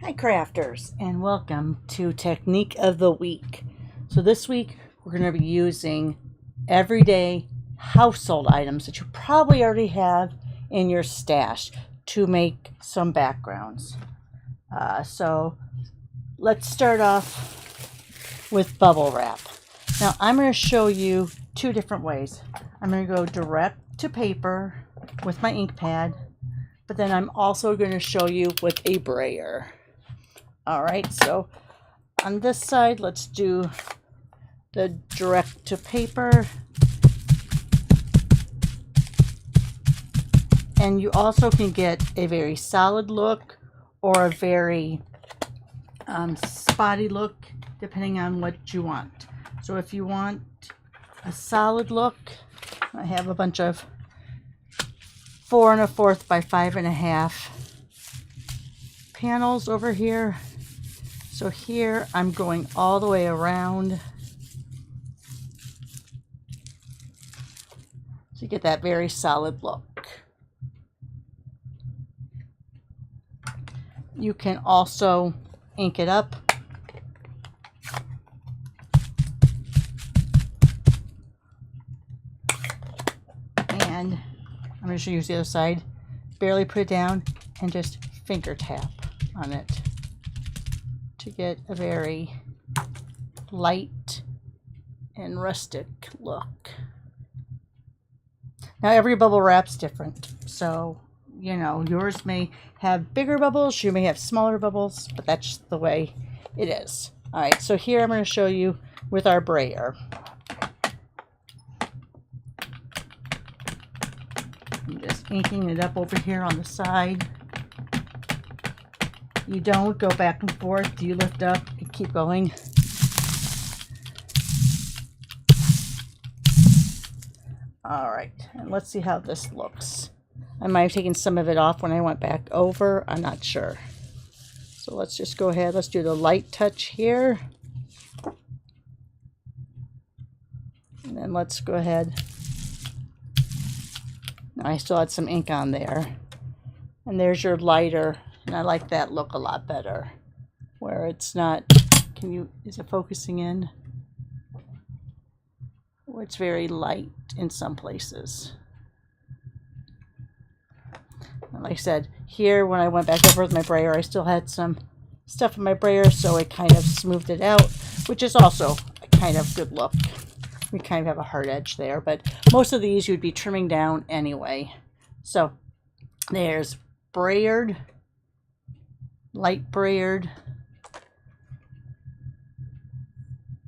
Hi crafters, and welcome to Technique of the Week. So this week we're going to be using everyday household items that you probably already have in your stash to make some backgrounds. So let's start off with bubble wrap. Now I'm going to show you two different ways. I'm going to go direct to paper with my ink pad, but then I'm also going to show you with a brayer. All right, so on this side, let's do the direct to paper. And you also can get a very solid look or a very spotty look, depending on what you want. So if you want a solid look, I have a bunch of 4 1/4 by 5 1/2 panels over here. So here I'm going all the way around. So you get that very solid look. You can also ink it up. And I'm going to use the other side. Barely put it down and just finger tap on it to get a very light and rustic look. Now every bubble wrap's different, so you know yours may have bigger bubbles, you may have smaller bubbles, but that's the way it is. All right, so here I'm going to show you with our brayer. I'm just inking it up over here on the side. You don't go back and forth. You lift up and keep going. All right, and let's see how this looks. I might have taken some of it off when I went back over. I'm not sure. So let's just go ahead. Let's do the light touch here. And then let's go ahead. I still had some ink on there. And there's your lighter. And I like that look a lot better, where it's not, is it focusing in? Where it's very light in some places. And like I said, here when I went back over with my brayer, I still had some stuff in my brayer, so it kind of smoothed it out, which is also a kind of good look. We kind of have a hard edge there, but most of these you'd be trimming down anyway. So there's brayered, light brayered,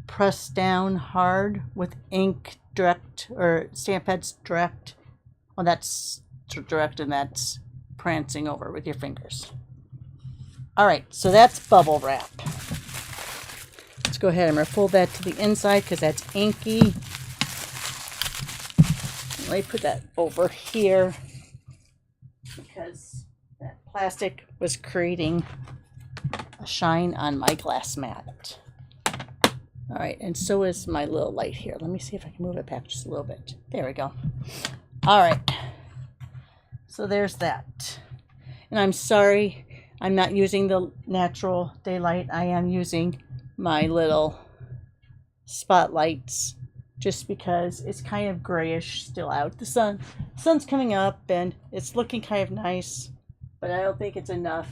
pressed down hard with ink direct or stamp pads direct. Well, that's direct and that's prancing over with your fingers. All right, so that's bubble wrap. Let's go ahead. I'm going to fold that to the inside because that's inky. Let me put that over here because that plastic was creating a shine on my glass mat. All right, and so is my little light here. Let me see if I can move it back just a little bit. There we go. All right, so there's that. And I'm sorry, I'm not using the natural daylight. I am using my little spotlights just because it's kind of grayish still out. The sun's coming up and it's looking kind of nice, but I don't think it's enough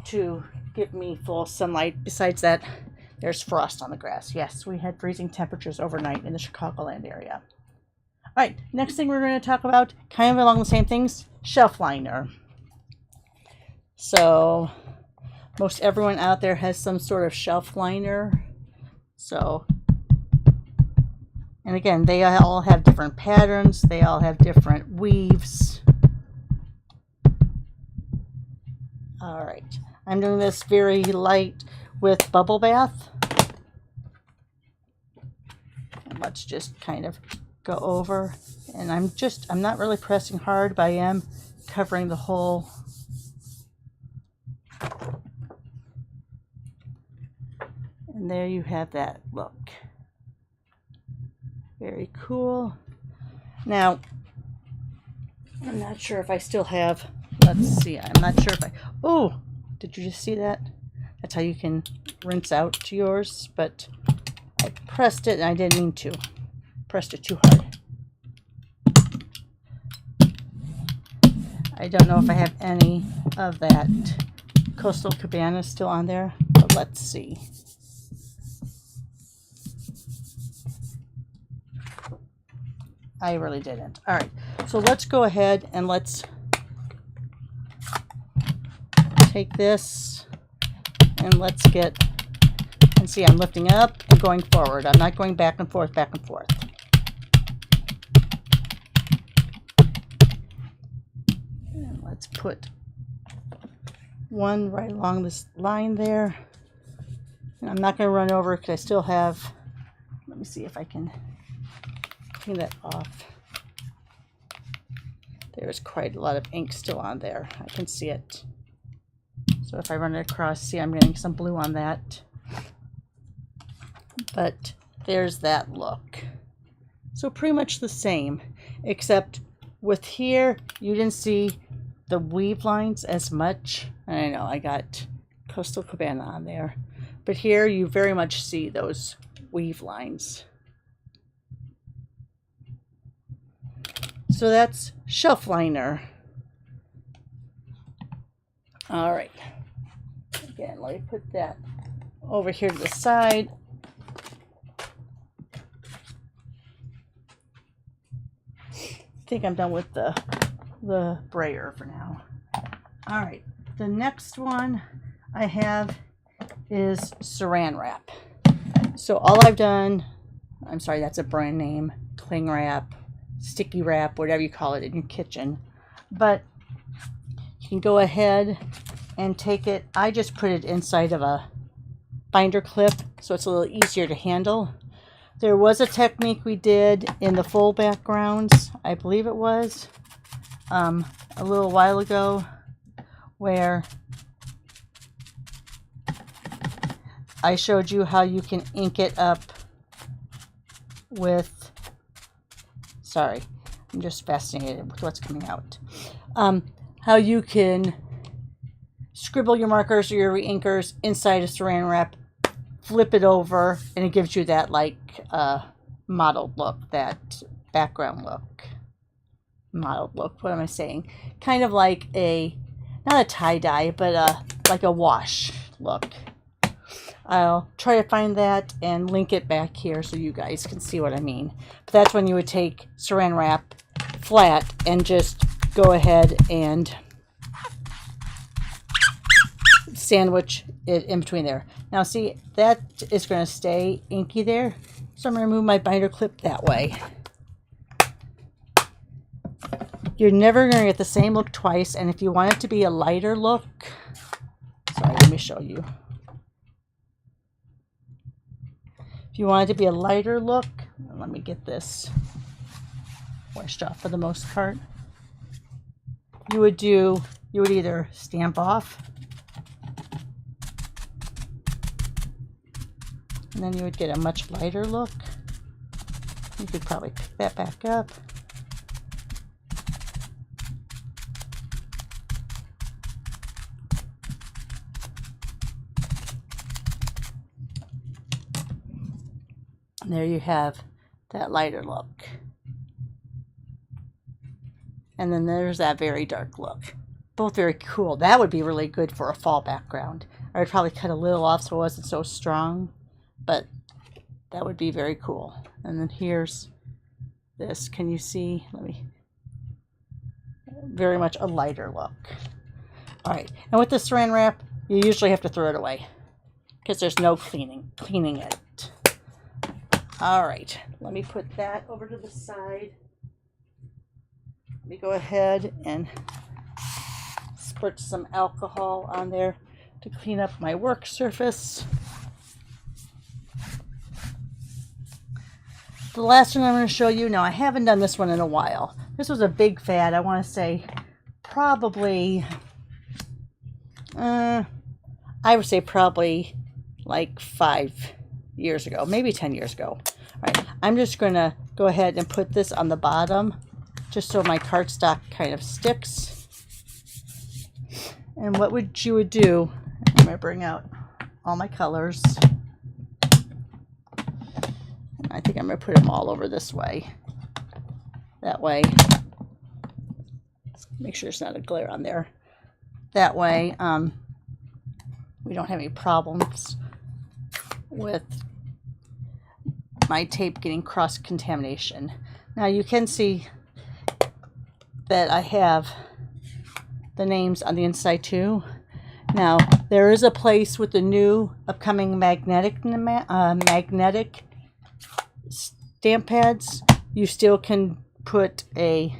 to give me full sunlight. Besides that, there's frost on the grass. Yes, we had freezing temperatures overnight in the Chicagoland area. All right, next thing we're going to talk about, kind of along the same things, shelf liner. So most everyone out there has some sort of shelf liner. So, and again, they all have different patterns. They all have different weaves. All right, I'm doing this very light with Bubble Bath. And let's just kind of go over. And I'm not really pressing hard, but I am covering the whole. And there you have that look. Very cool. Now, I'm not sure if I still have, let's see, I'm not sure if oh, Did you just see that? That's how you can rinse out yours, but I pressed it and I didn't mean to. Pressed it too hard. I don't know if I have any of that Coastal Cabana still on there, but let's see. I really didn't. All right, so let's go ahead and let's take this and let's get, and see, I'm lifting up and going forward. I'm not going back and forth, back and forth. And let's put one right along this line there. And I'm not going to run over because I still have, let me see if I can clean that off. There's quite a lot of ink still on there. I can see it. So if I run it across, see, I'm getting some blue on that. But there's that look. So pretty much the same, except with here, you didn't see the weave lines as much. I know I got Coastal Cabana on there, but here you very much see those weave lines. So that's shelf liner. All right. Again, let me put that over here to the side. I think I'm done with the brayer for now. All right. The next one I have is Saran Wrap. So all I've done, I'm sorry, that's a brand name, cling wrap, sticky wrap, whatever you call it in your kitchen. But you can go ahead and take it. I just put it inside of a binder clip so it's a little easier to handle. There was a technique we did in the full backgrounds, I believe it was, a little while ago, where I showed you how you can ink it up with, sorry, I'm just fascinated with what's coming out. How you can scribble your markers or your re-inkers inside a saran wrap, flip it over, and it gives you that like mottled look, that background look. Mottled look, what am I saying? Kind of like a, not a tie-dye, but like a wash look. I'll try to find that and link it back here so you guys can see what I mean. But that's when you would take saran wrap flat and just go ahead and sandwich it in between there. Now see, that is going to stay inky there, so I'm going to move my binder clip that way. You're never going to get the same look twice, and if you want it to be a lighter look, sorry, let me show you. If you want it to be a lighter look, let me get this washed off for the most part. You would either stamp off, and then you would get a much lighter look. You could probably pick that back up. And there you have that lighter look. And then there's that very dark look. Both very cool. That would be really good for a fall background. I would probably cut a little off so it wasn't so strong, but that would be very cool. And then here's this. Can you see? Let me. Very much a lighter look. All right. And with the saran wrap, you usually have to throw it away because there's no cleaning it. All right. Let me put that over to the side. Let me go ahead and spurt some alcohol on there to clean up my work surface. The last one I'm going to show you, now I haven't done this one in a while. This was a big fad, I want to say probably, I would say probably like 5 years ago, maybe 10 years ago. All right, I'm just going to go ahead and put this on the bottom just so my cardstock kind of sticks. And what you would do, I'm going to bring out all my colors. And I think I'm going to put them all over this way. That way, make sure there's not a glare on there. That way, we don't have any problems with my tape getting cross-contamination. Now you can see that I have the names on the inside too. Now there is a place with the new upcoming magnetic stamp pads. You still can put a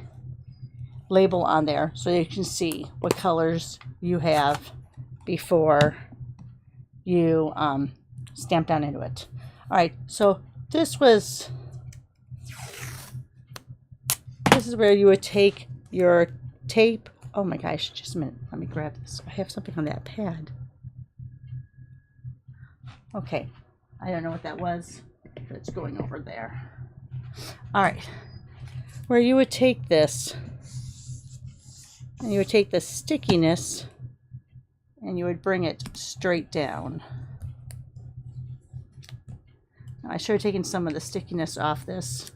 label on there so you can see what colors you have before you stamp down into it. All right, so this is where you would take your tape. Oh my gosh, just a minute. Let me grab this. I have something on that pad. Okay, I don't know what that was, but it's going over there. All right, where you would take this, and you would take the stickiness, and you would bring it straight down. Now, I should have taken some of the stickiness off this,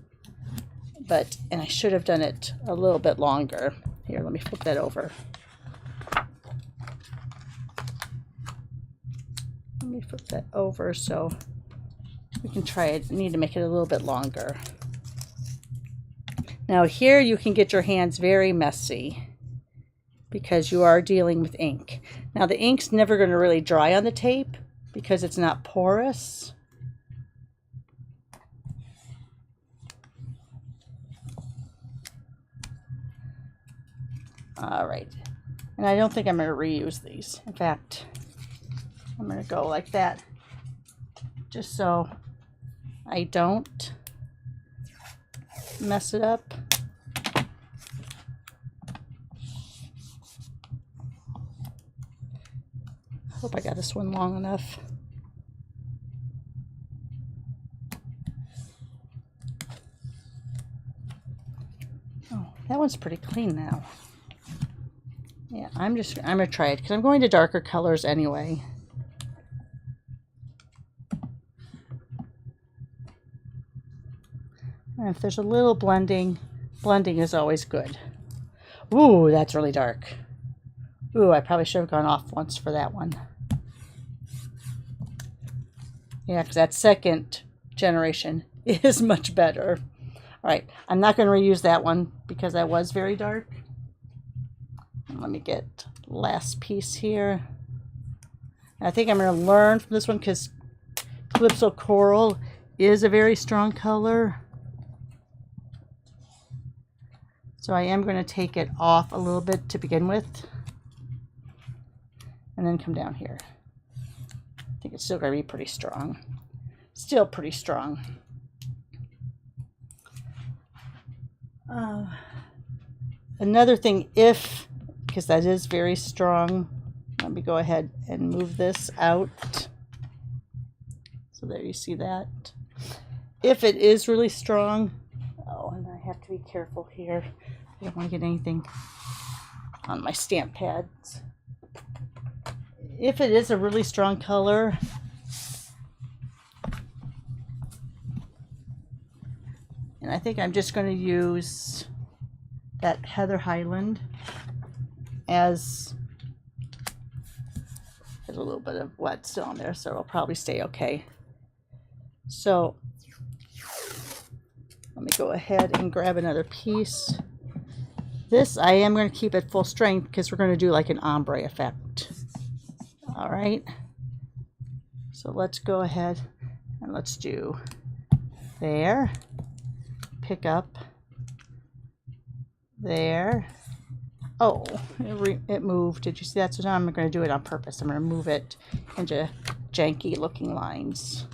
and I should have done it a little bit longer. Here, let me flip that over. Let me flip that over so we can try it. I need to make it a little bit longer. Now here you can get your hands very messy because you are dealing with ink. Now the ink's never going to really dry on the tape because it's not porous. All right, and I don't think I'm going to reuse these. In fact, I'm going to go like that just so I don't mess it up. Hope I got this one long enough. Oh, that one's pretty clean now. Yeah, I'm gonna try it because I'm going to darker colors anyway. And if there's a little blending is always good. Ooh, that's really dark. Ooh, I probably should have gone off once for that one. Yeah, because that second generation is much better. All right, I'm not going to reuse that one because that was very dark. Let me get the last piece here. I think I'm going to learn from this one because Calypso Coral is a very strong color. So I am going to take it off a little bit to begin with. And then come down here. I think it's still going to be pretty strong. Still pretty strong. Another thing, because that is very strong, let me go ahead and move this out. So there you see that. If it is really strong, oh, and I have to be careful here. I don't want to get anything on my stamp pads. If it is a really strong color, and I think I'm just going to use that Heather Highland as there's a little bit of wet still on there, so it'll probably stay okay. So let me go ahead and grab another piece. This I am going to keep at full strength because we're going to do like an ombre effect. All right, so let's go ahead and let's do there, pick up there. Oh, it moved. Did you see that? So now I'm going to do it on purpose. I'm going to move it into janky looking lines.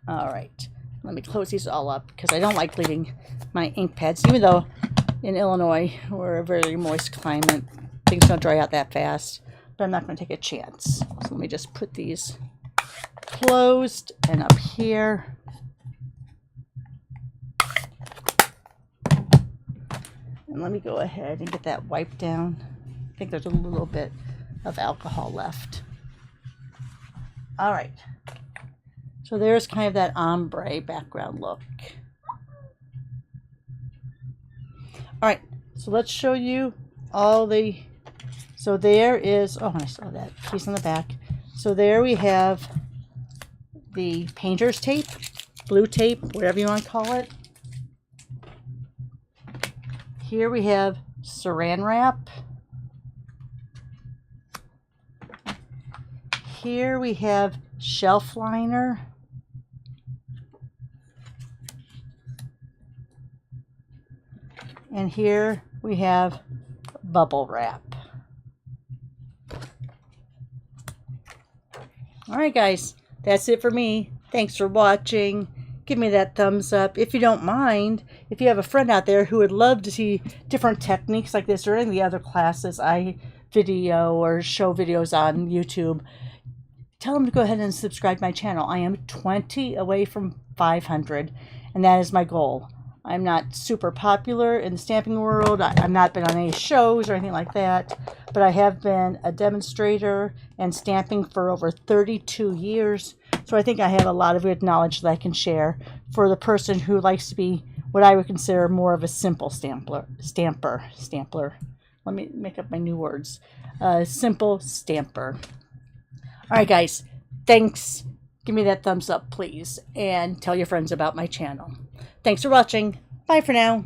All right, let me close these all up because I don't like leaving my ink pads, even though in Illinois we're a very moist climate. Things don't dry out that fast, but I'm not going to take a chance. So let me just put these closed, and up here. And let me go ahead and get that wiped down. I think there's a little bit of alcohol left. All right. So there's kind of that ombre background look. All right. So let's show you all the... So there is... Oh, I saw that piece on the back. So there we have the painter's tape, blue tape, whatever you want to call it. Here we have saran wrap. Here we have shelf liner. And here we have bubble wrap. All right, guys, that's it for me. Thanks for watching. Give me that thumbs up. If you don't mind, if you have a friend out there who would love to see different techniques like this or any of the other classes I video or show videos on YouTube, tell them to go ahead and subscribe to my channel. I am 20 away from 500, and that is my goal. I'm not super popular in the stamping world. I've not been on any shows or anything like that, but I have been a demonstrator and stamping for over 32 years. So I think I have a lot of good knowledge that I can share for the person who likes to be what I would consider more of a simple stamper. Let me make up my new words. Simple stamper. All right, guys. Thanks. Give me that thumbs up, please, and tell your friends about my channel. Thanks for watching. Bye for now.